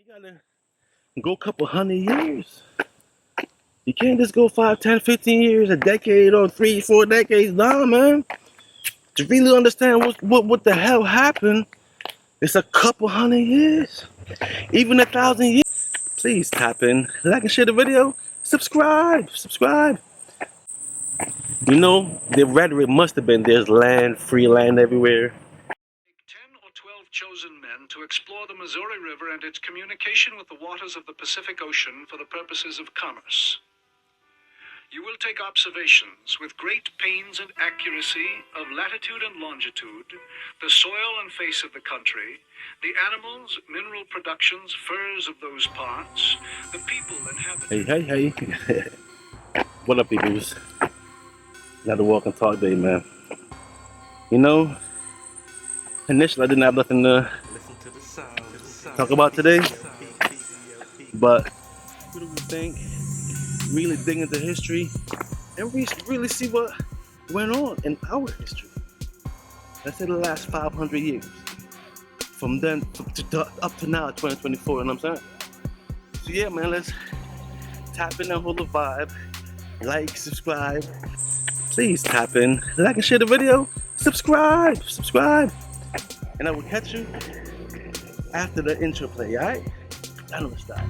gotta go a couple hundred years. You can't just go 5, 10, 15 years, a decade, or 3, 4 decades. Nah, man. To really understand what the hell happened, it's a couple hundred years. Even 1,000 years. Please tap in, like and share the video. Subscribe. You know, the rhetoric must have been there's land, free land everywhere. 10 or 12 chosen men to explore the Missouri River and its communication with the waters of the Pacific Ocean for the purposes of commerce. You will take observations with great pains and accuracy of latitude and longitude, the soil and face of the country, the animals, mineral productions, furs of those parts, the people inhabiting. Hey. What up, peoples? Another walk and talk day, man. You know, initially I didn't have nothing to talk about today, but what do we think? Really dig into history and really see what went on in our history. Let's say the last 500 years. From then up to now, 2024, you know what I'm saying? So yeah, man, let's tap in and hold the vibe. Like, subscribe. Please tap in, like and share the video. Subscribe. And I will catch you after the intro play, alright? I know the style.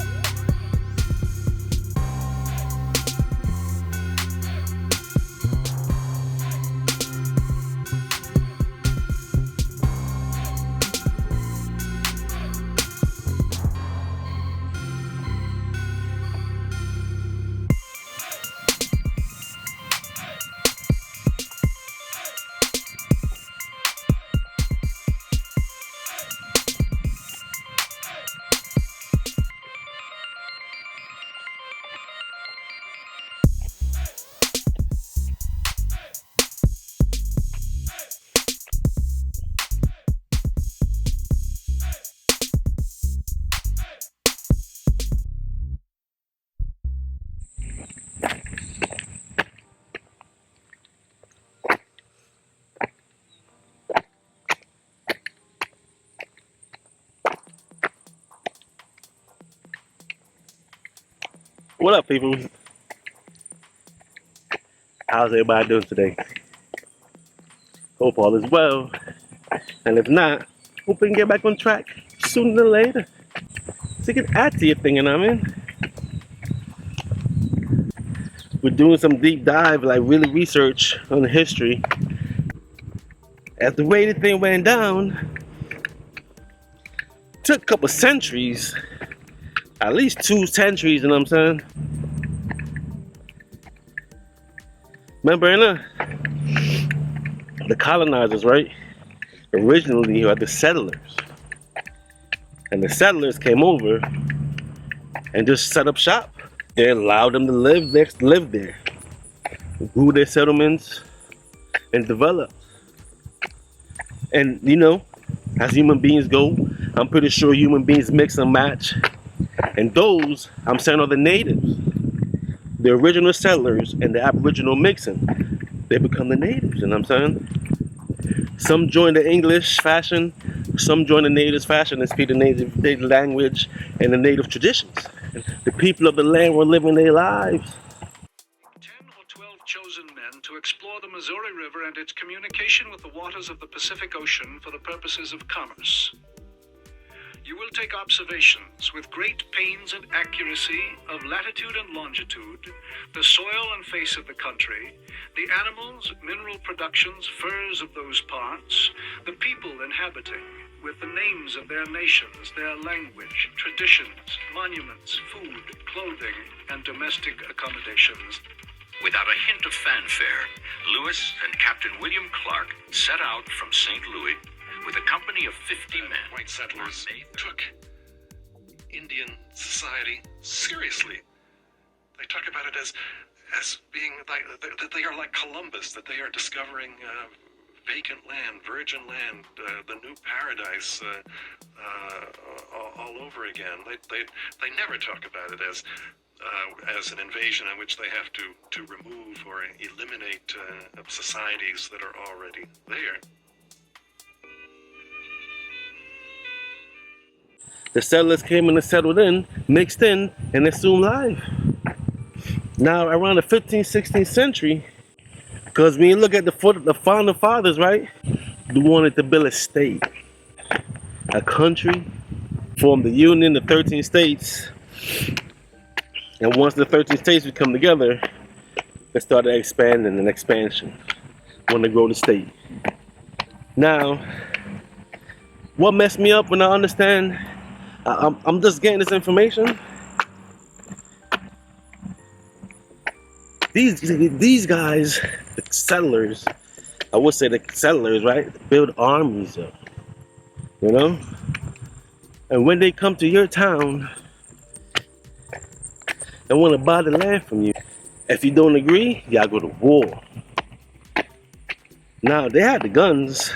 What up, people? How's everybody doing today? Hope all is well. And if not, hope we can get back on track sooner than later. So you can add to your thing, you know what I mean? We're doing some deep dive, like really research on the history. As the way the thing went down, took a couple centuries, at least 2 centuries, you know what I'm saying? Remember, the colonizers, right? Originally, you had the settlers. And the settlers came over and just set up shop. They allowed them to live there, grew their settlements, and developed. And you know, as human beings go, I'm pretty sure human beings mix and match. And those, I'm saying, are the natives. The original settlers and the aboriginal mixing. They become the natives, you know what I'm saying? Some join the English fashion, some join the natives fashion and speak the native language and the native traditions. The people of the land were living their lives. 10 or 12 chosen men to explore the Missouri River and its communication with the waters of the Pacific Ocean for the purposes of commerce. You will take observations with great pains and accuracy of latitude and longitude, the soil and face of the country, the animals, mineral productions, furs of those parts, the people inhabiting, with the names of their nations, their language, traditions, monuments, food, clothing, and domestic accommodations. Without a hint of fanfare, Lewis and Captain William Clark set out from St. Louis with a company of 50 men. White settlers took Indian society seriously. They talk about it as being like that they are like Columbus, that they are discovering vacant land, virgin land, the new paradise all over again. They never talk about it as an invasion in which they have to remove or eliminate societies that are already there. The settlers came in and settled in, mixed in, and assumed life. Now, around the 15th, 16th century, because when you look at the founding fathers, right, they wanted to build a state, a country, form the union, the 13 states. And once the 13 states would come together, they started expanding and expansion. Want to grow the state. Now, what messed me up when I understand, I'm just getting this information. These guys, the settlers, I would say the settlers, right, build armies up, you know? And when they come to your town, they want to buy the land from you. If you don't agree, y'all go to war. Now, they had the guns,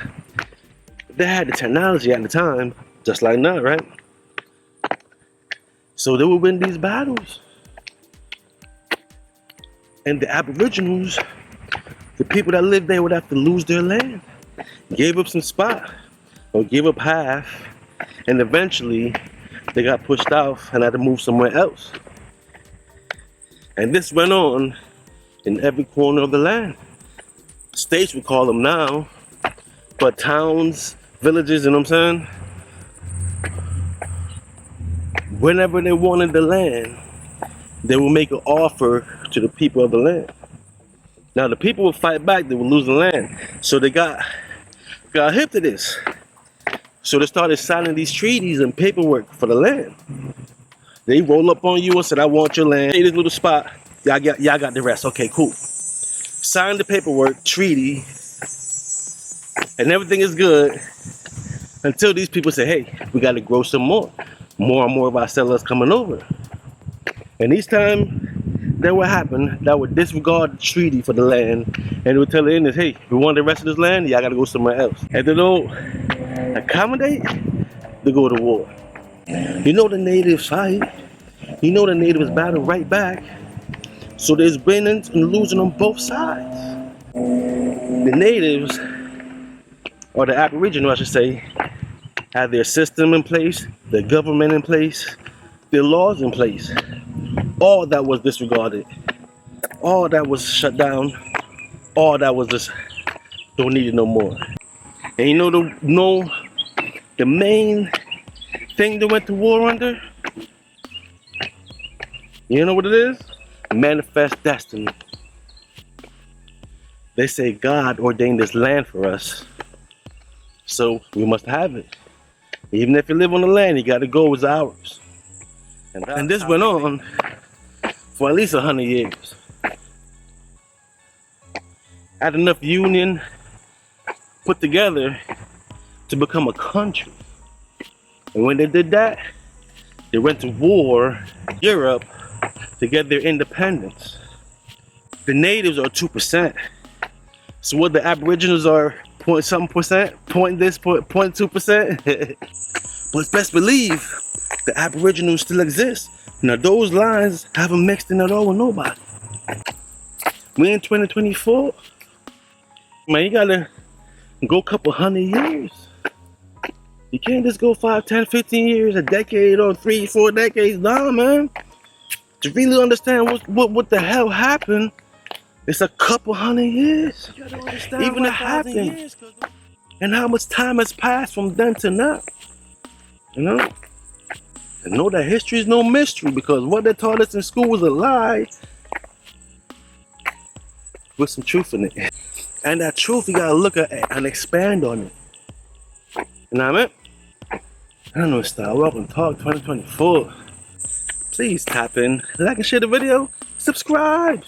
they had the technology at the time, just like now, right? So they would win these battles. And the Aboriginals, the people that lived there, would have to lose their land, gave up some spot, or give up half, and eventually they got pushed off and had to move somewhere else. And this went on in every corner of the land. States we call them now, but towns, villages, you know what I'm saying? Whenever they wanted the land, they would make an offer to the people of the land. Now the people would fight back, they would lose the land. So they got hip to this. So they started signing these treaties and paperwork for the land. They roll up on you and said, I want your land. Hey, this little spot, y'all got the rest. Okay, cool. Sign the paperwork, treaty, and everything is good until these people say, hey, we got to grow some more. More and more of our settlers coming over. And each time that would happen, that would disregard the treaty for the land, and they would tell the Indians, hey, we want the rest of this land, y'all got to go somewhere else. If they don't accommodate, they go to war. You know the natives fight. You know the natives battle right back. So there's winning and losing on both sides. The natives, or the Aboriginal I should say, have their system in place, their government in place, their laws in place. All that was disregarded. All that was shut down. All that was just don't need it no more. And you know the main thing they went to war under? You know what it is? Manifest destiny. They say God ordained this land for us, so we must have it. Even if you live on the land, you gotta go, it's ours. And this went on for at least 100 years. Had enough union put together to become a country. And when they did that, they went to war in Europe to get their independence. The natives are 2%. So what the Aboriginals are point something percent, point this, 0.2%. But best believe the Aboriginals still exist. Now those lines haven't mixed in at all with nobody. We in 2024. Man, you gotta go a couple 100 years. You can't just go 5, 10, 15 years, a decade, or 3, 4 decades. Nah, man. To really understand what the hell happened, it's a couple 100 years. Even it happened. And how much time has passed from then to now. You know? And know that history is no mystery, because what they taught us in school was a lie with some truth in it. And that truth, you gotta look at and expand on it. You know what I mean? I don't know, Style. Welcome to Talk 2024. Please tap in, like and share the video, subscribe.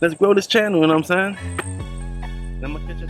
Let's grow this channel, you know what I'm saying? I'm gonna catch you